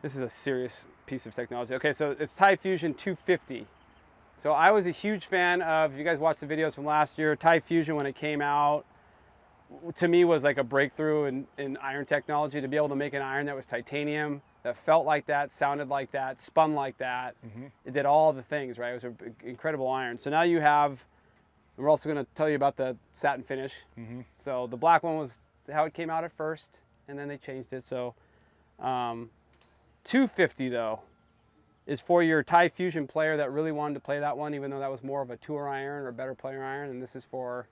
This is a serious piece of technology. Okay, so it's Thai Fusion 250. So I was a huge fan of, if you guys watched the videos from last year, Thai Fusion when it came out, to me was like a breakthrough in iron technology, to be able to make an iron that was titanium, that felt like that, sounded like that, spun like that. It did all the things, right? It was an incredible iron. So now you have, we're also going to tell you about the satin finish. So the black one was how it came out at first, and then they changed it. So 250 though is for your Thai Fusion player that really wanted to play that one, even though that was more of a tour iron or a better player iron. And this is for...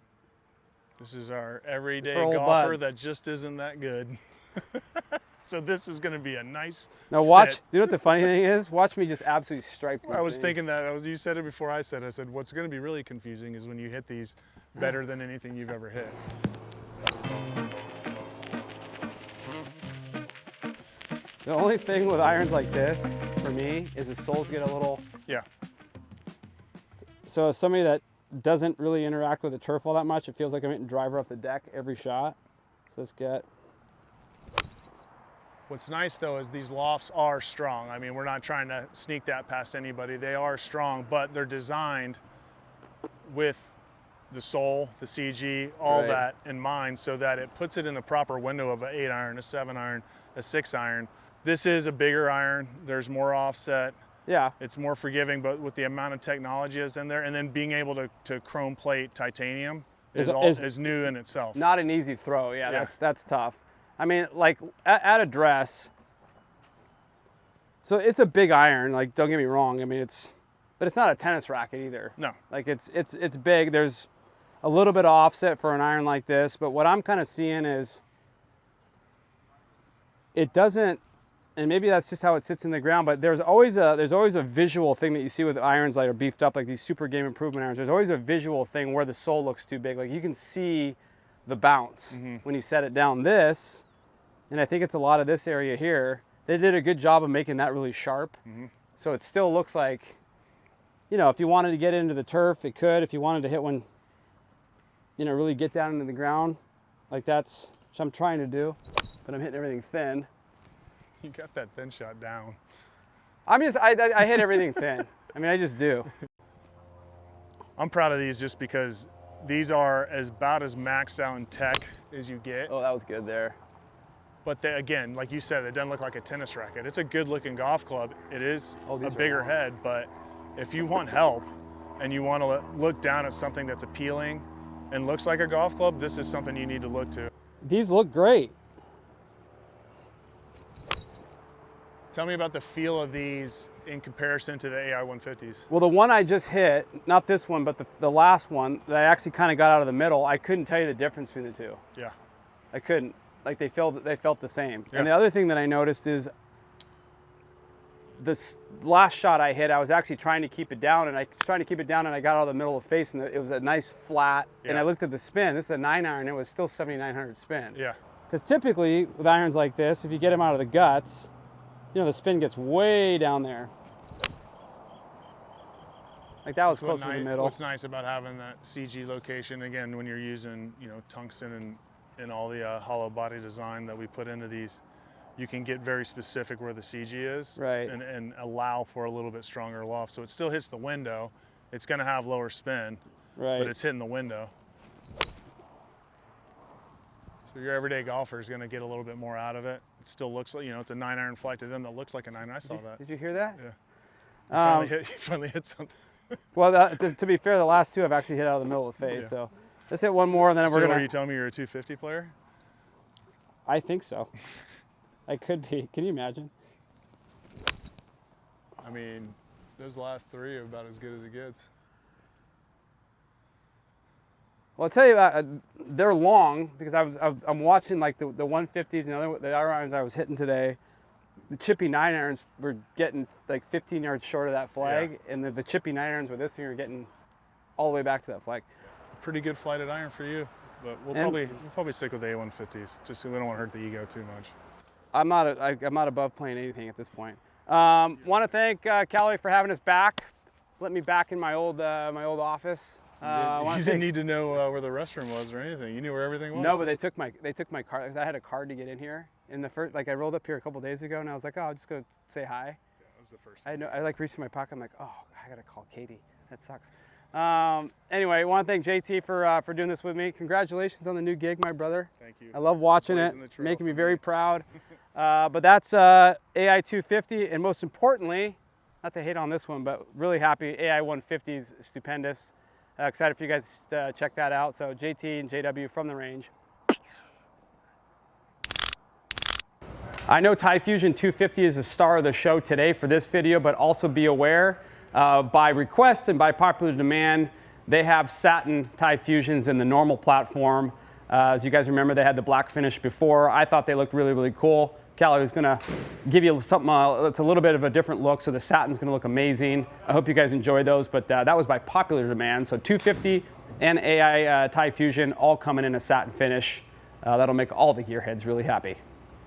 This is our everyday golfer that just isn't that good. So this is going to be a nice Now watch, fit. you know what the funny thing is? Watch me just absolutely stripe this I was thing. thinking that, you said it before I said what's going to be really confusing is when you hit these better than anything you've ever hit. The only thing with irons like this, for me, is the soles get a little... Yeah. So as somebody that doesn't really interact with the turf all that much, it feels like I'm hitting driver off the deck every shot. So let's get... What's nice though is these lofts are strong. I mean, we're not trying to sneak that past anybody. They are strong, but they're designed with the sole, the CG, all Right. that in mind so that it puts it in the proper window of an 8 iron, a 7 iron, a 6 iron. This is a bigger iron. There's more offset. Yeah. It's more forgiving, but with the amount of technology that's in there, and then being able to chrome plate titanium is new in itself. Not an easy throw. Yeah. That's tough. I mean, like at address, so it's a big iron. Like, don't get me wrong. I mean, but it's not a tennis racket either. No. Like it's big. There's a little bit of offset for an iron like this, but what I'm kind of seeing is it doesn't. And maybe that's just how it sits in the ground, but there's always a visual thing that you see with irons that are beefed up, like these super game improvement irons. There's always a visual thing where the sole looks too big. Like you can see the bounce when you set it down. This, and I think it's a lot of this area here, they did a good job of making that really sharp. So it still looks like, you know, if you wanted to get into the turf, it could. If you wanted to hit one, you know, really get down into the ground, like that's what I'm trying to do, but I'm hitting everything thin. You got that thin shot down. I hit everything thin. I mean, I just do. I'm proud of these just because these are about as maxed out in tech as you get. Oh, that was good there. But they, again, like you said, it doesn't look like a tennis racket. It's a good looking golf club. It is a bigger head, but if you want help and you want to look down at something that's appealing and looks like a golf club, this is something you need to look to. These look great. Tell me about the feel of these in comparison to the AI 150s. Well, the one I just hit, not this one, but the last one that I actually kind of got out of the middle, I couldn't tell you the difference between the two. Yeah. I couldn't. Like they felt the same. Yeah. And the other thing that I noticed is this last shot I hit, I was actually trying to keep it down, and I got out of the middle of the face, and it was a nice flat. Yeah. And I looked at the spin. This is a 9 iron. It was still 7,900 spin. Yeah. Because typically with irons like this, if you get them out of the guts, you know, the spin gets way down there. Like that was close to the middle. What's nice about having that CG location, again, when you're using, you know, tungsten and all the hollow body design that we put into these, you can get very specific where the CG is, right, and allow for a little bit stronger loft. So it still hits the window. It's going to have lower spin, right, but it's hitting the window. So your everyday golfer is going to get a little bit more out of it. It still looks like, you know, it's a 9 iron flight to them that looks like a 9. I saw that. Did you hear that? Yeah. You finally hit something. Well, to be fair, the last two I've actually hit out of the middle of the face. Yeah. So let's hit one more, and then we're gonna. Are you telling me you're a 250 player? I think so. I could be. Can you imagine? I mean, those last three are about as good as it gets. Well, I'll tell you, they're long because I'm watching like the 150s and the other irons I was hitting today. The chippy 9 irons were getting like 15 yards short of that flag, yeah, and the chippy 9 irons with this thing are getting all the way back to that flag. Pretty good flighted iron for you, but we'll probably stick with the A150s just so we don't want to hurt the ego too much. I'm not above playing anything at this point. Want to thank Callaway for having us back. Let me back in my old office. You didn't need to know where the restroom was or anything. You knew where everything was. No, but they took my card. I had a card to get in here, in the first, like I rolled up here a couple days ago and I was like, oh, I'll just go say hi. Yeah, that was the first. I like reached in my pocket. I'm like, oh, I gotta call Katie. That sucks. Anyway, I want to thank JT for doing this with me. Congratulations on the new gig, my brother. Thank you. I love watching it, making me very proud. But that's AI 250, and most importantly, not to hate on this one, but really happy. AI 150 is stupendous. Excited for you guys to check that out. So JT and JW from the range. I know Thai Fusion 250 is the star of the show today for this video, but also be aware, by request and by popular demand, they have Satin Thai Fusions in the normal platform. As you guys remember, they had the black finish before. I thought they looked really, really cool. Callaway is gonna give you something that's a little bit of a different look, so the Satin's gonna look amazing. I hope you guys enjoy those, but that was by popular demand. So 250 and AI Thai Fusion all coming in a satin finish. That'll make all the gearheads really happy.